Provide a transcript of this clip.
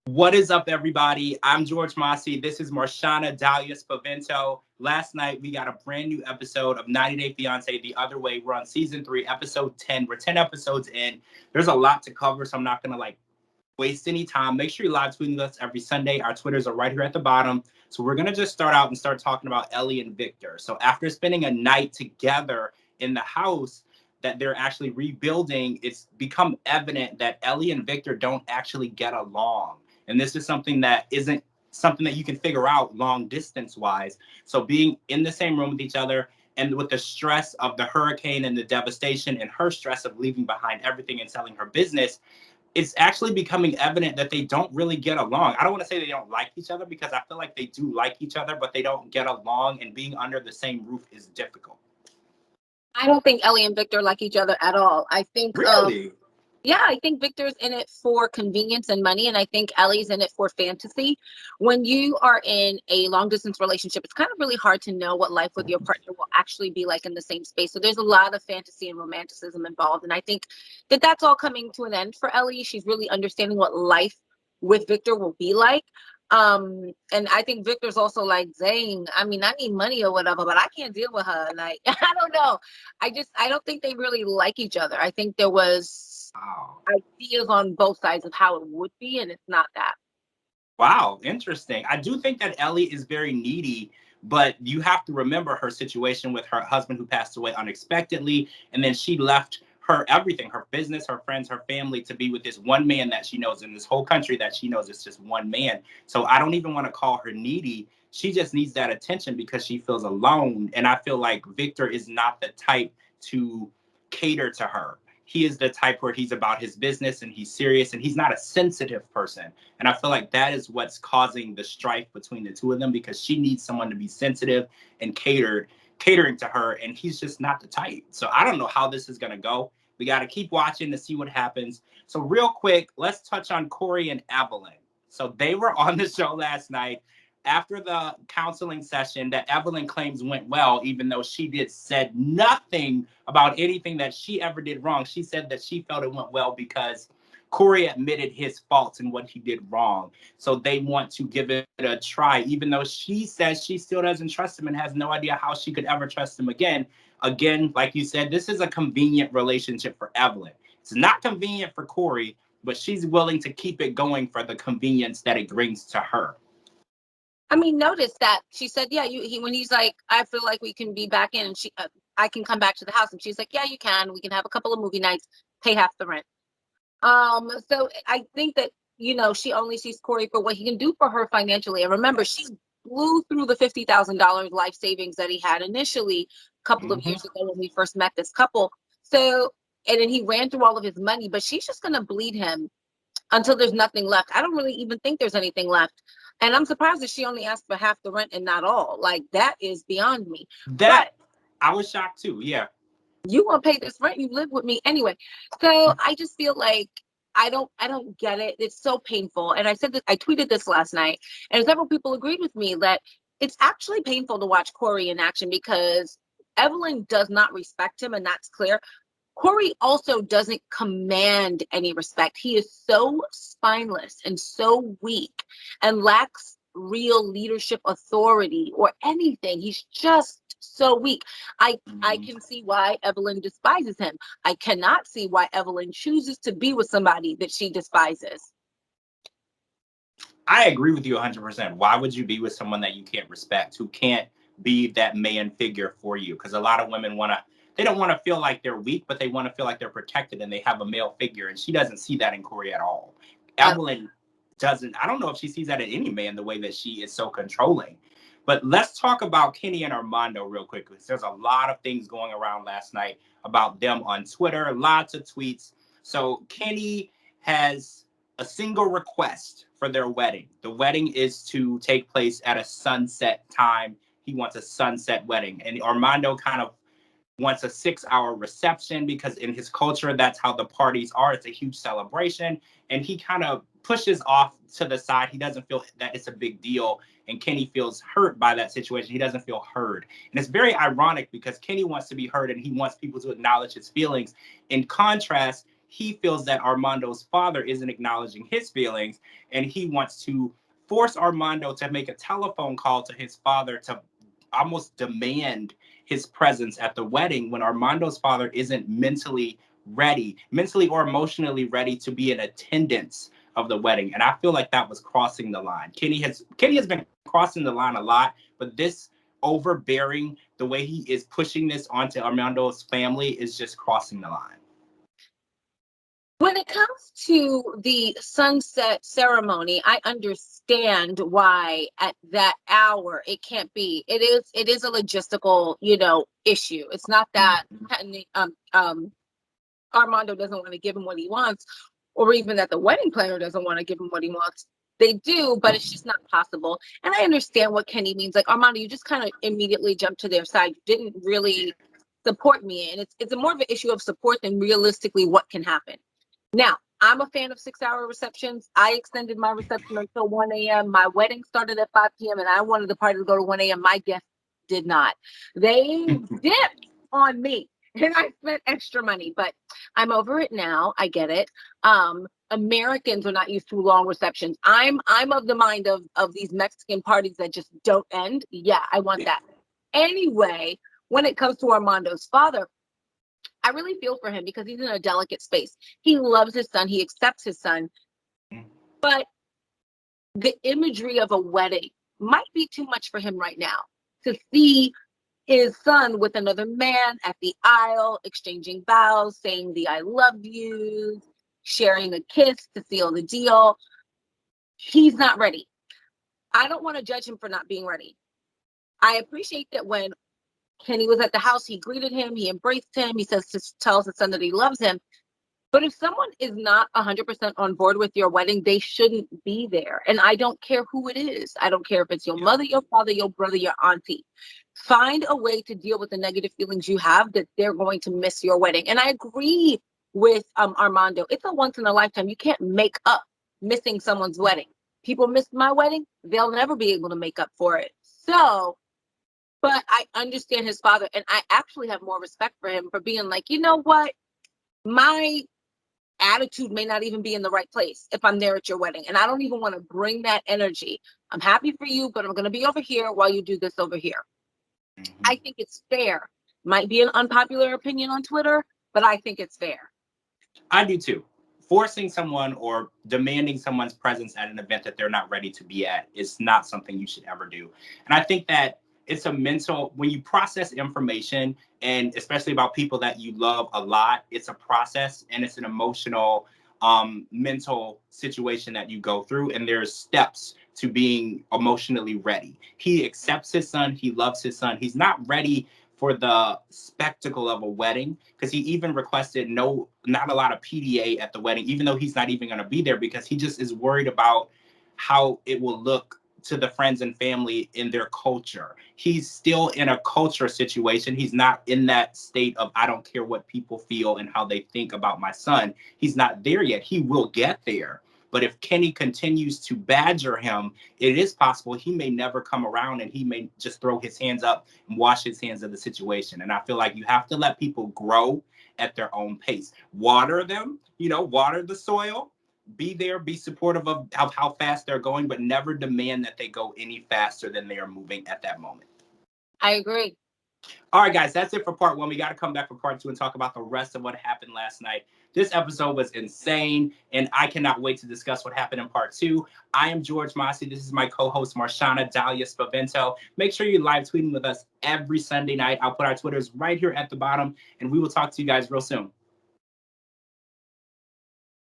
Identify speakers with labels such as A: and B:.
A: What is up, everybody? I'm George Mossey. This is Marshana, Dahlia, Spavento. Last night, we got a brand new episode of 90 Day Fiance The Other Way. We're on season 3, episode 10. We're 10 episodes in. There's a lot to cover, so I'm not going to waste any time. Make sure you live tweeting us every Sunday. Our Twitters are right here at the bottom. So we're going to just start out and start talking about Ellie and Victor. So after spending a night together in the house that they're actually rebuilding, it's become evident that Ellie and Victor don't actually get along. And this is something that isn't something that you can figure out long distance wise. So being in the same room with each other and with the stress of the hurricane and the devastation and her stress of leaving behind everything and selling her business, it's actually becoming evident that they don't really get along. I don't want to say they don't like each other because I feel like they do like each other, but they don't get along, and being under the same roof is difficult.
B: I don't think Ellie and Victor like each other at all. I think
A: Really?
B: yeah, I think Victor's in it for convenience and money, and I think Ellie's in it for fantasy. When you are in a long distance relationship, it's kind of really hard to know what life with your partner will actually be like in the same space. So there's a lot of fantasy and romanticism involved, and I think that that's all coming to an end for Ellie. She's really understanding what life with Victor will be like. And I think Victor's also like, dang, I mean, I need money or whatever, but I can't deal with her. Like, I don't know. I don't think they really like each other. I think there was
A: Wow.
B: ideas on both sides of how it would be, and it's not that.
A: Wow, interesting. I do think that Ellie is very needy, but you have to remember her situation with her husband who passed away unexpectedly. And then she left her everything, her business, her friends, her family, to be with this one man that she knows in this whole country that she knows is just one man. So I don't even want to call her needy. She just needs that attention because she feels alone. And I feel like Victor is not the type to cater to her. He is the type where he's about his business and he's serious and he's not a sensitive person. And I feel like that is what's causing the strife between the two of them, because she needs someone to be sensitive and catering to her, and he's just not the type. So I don't know how this is going to go. We got to keep watching to see what happens. So real quick, let's touch on Corey and Evelyn. So they were on the show last night after the counseling session that Evelyn claims went well, even though she said nothing about anything that she ever did wrong. She said that she felt it went well because Corey admitted his faults and what he did wrong. So they want to give it a try, even though she says she still doesn't trust him and has no idea how she could ever trust him again. Again, like you said, this is a convenient relationship for Evelyn. It's not convenient for Corey, but she's willing to keep it going for the convenience that it brings to her.
B: I mean, notice that she said, yeah, when he's like, I feel like we can be back in, and I can come back to the house, and she's like, yeah, you can. We can have a couple of movie nights, pay half the rent. So I think that, she only sees Corey for what he can do for her financially. And remember, she blew through the $50,000 life savings that he had initially a couple of years ago when we first met this couple. So, and then he ran through all of his money, but she's just going to bleed him until there's nothing left. I don't really even think there's anything left. And I'm surprised that she only asked for half the rent and not all. Like, that is beyond me.
A: That I was shocked too. Yeah.
B: You want to pay this rent, you live with me anyway. So I just feel like I don't get it. It's so painful. And I tweeted this last night, and several people agreed with me that it's actually painful to watch Corey in action because Evelyn does not respect him, and that's clear. Corey also doesn't command any respect. He is so spineless and so weak and lacks real leadership authority or anything. He's just so weak. I can see why Evelyn despises him. I cannot see why Evelyn chooses to be with somebody that she despises.
A: I agree with you 100%. Why would you be with someone that you can't respect, who can't be that man figure for you? Because a lot of women they don't want to feel like they're weak, but they want to feel like they're protected and they have a male figure. And she doesn't see that in Corey at all. Evelyn doesn't. I don't know if she sees that in any man, the way that she is so controlling. But let's talk about Kenny and Armando real quick, because there's a lot of things going around last night about them on Twitter, lots of tweets. So Kenny has a single request for their wedding. The wedding is to take place at a sunset time. He wants a sunset wedding. And Armando kind of wants a 6-hour reception because in his culture, that's how the parties are. It's a huge celebration. And he kind of pushes off to the side. He doesn't feel that it's a big deal. And Kenny feels hurt by that situation. He doesn't feel heard. And it's very ironic because Kenny wants to be heard and he wants people to acknowledge his feelings. In contrast, he feels that Armando's father isn't acknowledging his feelings, and he wants to force Armando to make a telephone call to his father to almost demand his presence at the wedding when Armando's father isn't mentally or emotionally ready to be in attendance of the wedding. And I feel like that was crossing the line. Kenny has been crossing the line a lot, but this overbearing, the way he is pushing this onto Armando's family is just crossing the line.
B: When it comes to the sunset ceremony, I understand why at that hour it can't be. It is a logistical, issue. It's not that Armando doesn't want to give him what he wants, or even that the wedding planner doesn't want to give him what he wants. They do, but it's just not possible. And I understand what Kenny means. Like, Armando, you just kind of immediately jumped to their side. You didn't really support me. And it's a more of an issue of support than realistically what can happen. Now, I'm a fan of 6-hour receptions. I extended my reception until 1 a.m. My wedding started at 5 p.m. and I wanted the party to go to 1 a.m. My guests did not. They dipped on me and I spent extra money, but I'm over it now. I get it. Americans are not used to long receptions. I'm of the mind of these Mexican parties that just don't end. Yeah, I want that. Anyway, when it comes to Armando's father, I really feel for him because he's in a delicate space. He loves his son. He accepts his son. But the imagery of a wedding might be too much for him right now. To see his son with another man at the aisle, exchanging vows, saying the I love yous, sharing a kiss to seal the deal. He's not ready. I don't want to judge him for not being ready. I appreciate that when Kenny was at the house, he greeted him, he embraced him, he tells his son that he loves him. But if someone is not 100% on board with your wedding, they shouldn't be there. And I don't care who it is. I don't care if it's your mother, your father, your brother, your auntie. Find a way to deal with the negative feelings you have that they're going to miss your wedding. And I agree with Armando. It's a once in a lifetime. You can't make up missing someone's wedding. People missed my wedding. They'll never be able to make up for it. So, but I understand his father, and I actually have more respect for him for being like, you know what? My attitude may not even be in the right place if I'm there at your wedding. And I don't even want to bring that energy. I'm happy for you, but I'm going to be over here while you do this over here. I think it's fair. Might be an unpopular opinion on Twitter, but I think it's fair.
A: I do too. Forcing someone or demanding someone's presence at an event that they're not ready to be at is not something you should ever do. And I think that it's a mental, when you process information, and especially about people that you love a lot, it's a process and it's an emotional, mental situation that you go through. And there's steps to being emotionally ready. He accepts his son. He loves his son. He's not ready for the spectacle of a wedding, because he even requested not a lot of PDA at the wedding, even though he's not even going to be there, because he just is worried about how it will look to the friends and family in their culture. He's still in a culture situation. He's not in that state of, I don't care what people feel and how they think about my son. He's not there yet. He will get there. But if Kenny continues to badger him, it is possible he may never come around and he may just throw his hands up and wash his hands of the situation. And I feel like you have to let people grow at their own pace. Water them, water the soil. Be there, be supportive of how fast they're going, but never demand that they go any faster than they are moving at that moment.
B: I agree.
A: All right, guys, that's it for part one. We got to come back for part two and talk about the rest of what happened last night. This episode was insane, and I cannot wait to discuss what happened in part two. I am George Mossey. This is my co-host, Marshana, Dahlia, Spavento. Make sure you live tweeting with us every Sunday night. I'll put our Twitters right here at the bottom, and we will talk to you guys real soon.